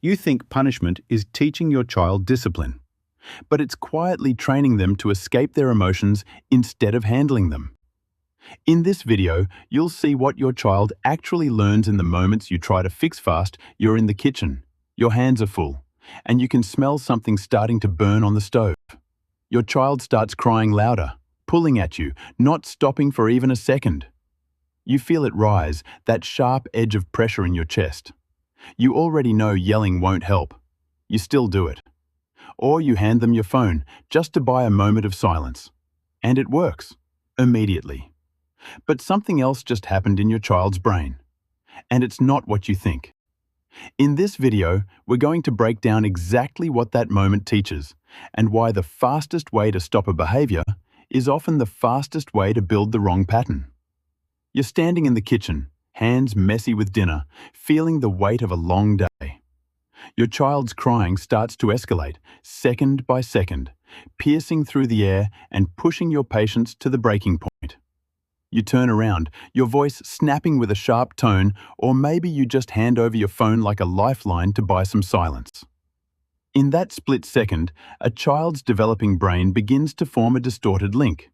You think punishment is teaching your child discipline, but it's quietly training them to escape their emotions instead of handling them. In this video, you'll see what your child actually learns in the moments you try to fix fast. You're in the kitchen, your hands are full, and you can smell something starting to burn on the stove. Your child starts crying louder, pulling at you, not stopping for even a second. You feel it rise, that sharp edge of pressure in your chest. You already know yelling won't help. You still do it. Or you hand them your phone just to buy a moment of silence. And it works, immediately. But something else just happened in your child's brain. And it's not what you think. In this video, we're going to break down exactly what that moment teaches and why the fastest way to stop a behavior is often the fastest way to build the wrong pattern. You're standing in the kitchen, hands messy with dinner, feeling the weight of a long day. Your child's crying starts to escalate, second by second, piercing through the air and pushing your patience to the breaking point. You turn around, your voice snapping with a sharp tone, or maybe you just hand over your phone like a lifeline to buy some silence. In that split second, a child's developing brain begins to form a distorted link.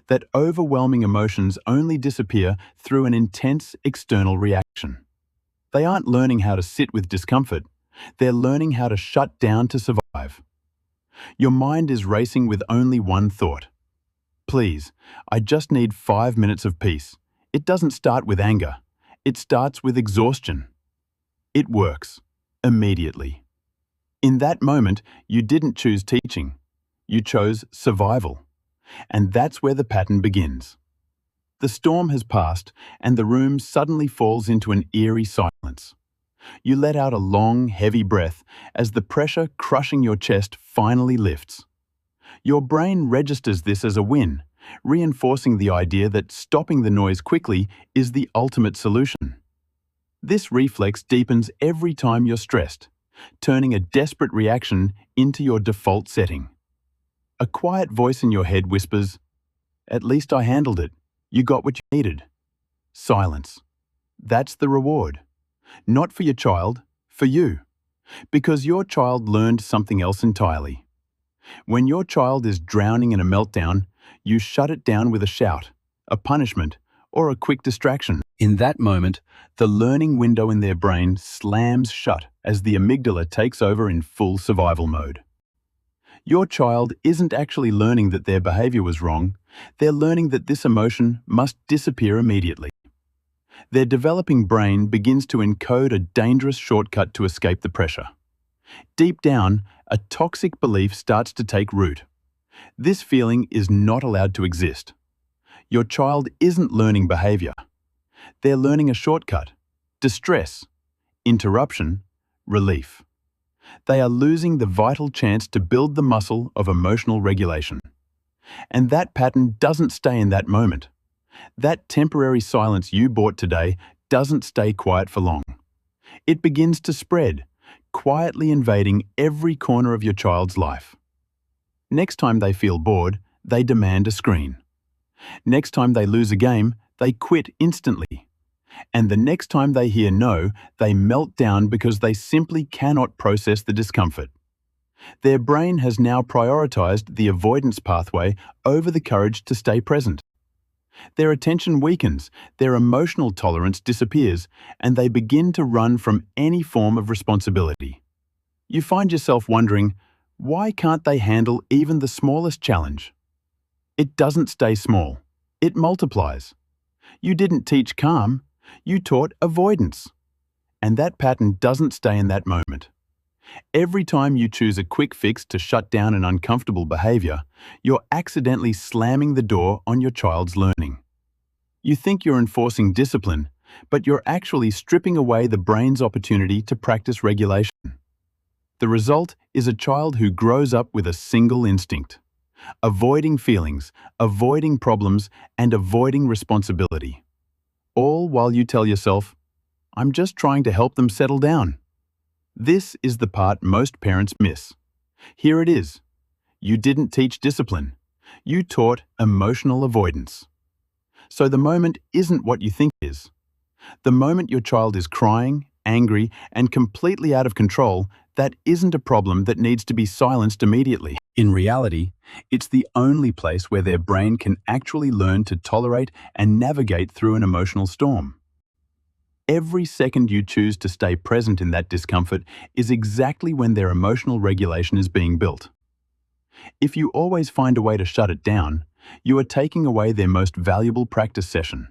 That overwhelming emotions only disappear through an intense external reaction. They aren't learning how to sit with discomfort, they're learning how to shut down to survive. Your mind is racing with only one thought. Please, I just need 5 minutes of peace. It doesn't start with anger, it starts with exhaustion. It works, immediately. In that moment, you didn't choose teaching, you chose survival. And that's where the pattern begins. The storm has passed, and the room suddenly falls into an eerie silence. You let out a long, heavy breath as the pressure crushing your chest finally lifts. Your brain registers this as a win, reinforcing the idea that stopping the noise quickly is the ultimate solution. This reflex deepens every time you're stressed, turning a desperate reaction into your default setting. A quiet voice in your head whispers, "At least I handled it. You got what you needed." Silence. That's the reward. Not for your child, for you. Because your child learned something else entirely. When your child is drowning in a meltdown, you shut it down with a shout, a punishment, or a quick distraction. In that moment, the learning window in their brain slams shut as the amygdala takes over in full survival mode. Your child isn't actually learning that their behavior was wrong, they're learning that this emotion must disappear immediately. Their developing brain begins to encode a dangerous shortcut to escape the pressure. Deep down, a toxic belief starts to take root. This feeling is not allowed to exist. Your child isn't learning behavior. They're learning a shortcut, distress, interruption, relief. They are losing the vital chance to build the muscle of emotional regulation. And that pattern doesn't stay in that moment. That temporary silence you bought today doesn't stay quiet for long. It begins to spread, quietly invading every corner of your child's life. Next time they feel bored, they demand a screen. Next time they lose a game, they quit instantly. And the next time they hear no, they melt down because they simply cannot process the discomfort. Their brain has now prioritized the avoidance pathway over the courage to stay present. Their attention weakens, their emotional tolerance disappears, and they begin to run from any form of responsibility. You find yourself wondering, why can't they handle even the smallest challenge? It doesn't stay small, it multiplies. You didn't teach calm, you taught avoidance. And that pattern doesn't stay in that moment. Every time you choose a quick fix to shut down an uncomfortable behavior, you're accidentally slamming the door on your child's learning. You think you're enforcing discipline, but you're actually stripping away the brain's opportunity to practice regulation. The result is a child who grows up with a single instinct: avoiding feelings, avoiding problems, and avoiding responsibility. All while you tell yourself, "I'm just trying to help them settle down." This is the part most parents miss. Here it is. You didn't teach discipline. You taught emotional avoidance. So the moment isn't what you think it is. The moment your child is crying, angry, and completely out of control, that isn't a problem that needs to be silenced immediately. In reality, it's the only place where their brain can actually learn to tolerate and navigate through an emotional storm. Every second you choose to stay present in that discomfort is exactly when their emotional regulation is being built. If you always find a way to shut it down, you are taking away their most valuable practice session.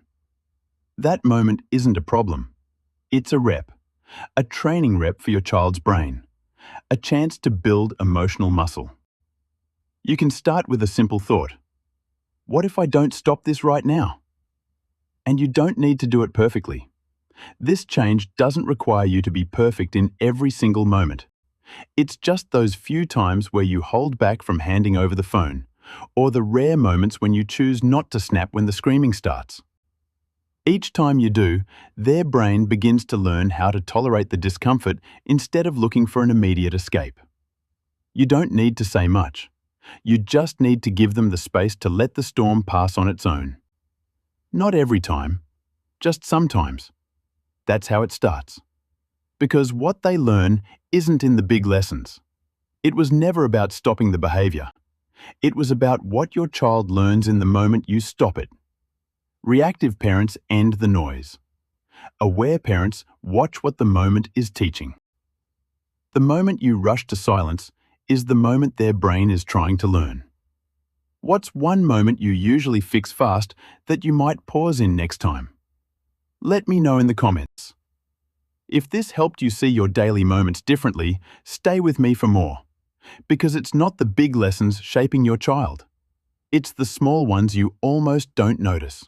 That moment isn't a problem. It's a rep, a training rep for your child's brain, a chance to build emotional muscle. You can start with a simple thought. What if I don't stop this right now? And you don't need to do it perfectly. This change doesn't require you to be perfect in every single moment. It's just those few times where you hold back from handing over the phone, or the rare moments when you choose not to snap when the screaming starts. Each time you do, their brain begins to learn how to tolerate the discomfort instead of looking for an immediate escape. You don't need to say much. You just need to give them the space to let the storm pass on its own. Not every time, just sometimes. That's how it starts. Because what they learn isn't in the big lessons. It was never about stopping the behavior. It was about what your child learns in the moment you stop it. Reactive parents end the noise. Aware parents watch what the moment is teaching. The moment you rush to silence is the moment their brain is trying to learn. What's one moment you usually fix fast that you might pause in next time? Let me know in the comments. If this helped you see your daily moments differently, stay with me for more. Because it's not the big lessons shaping your child. It's the small ones you almost don't notice.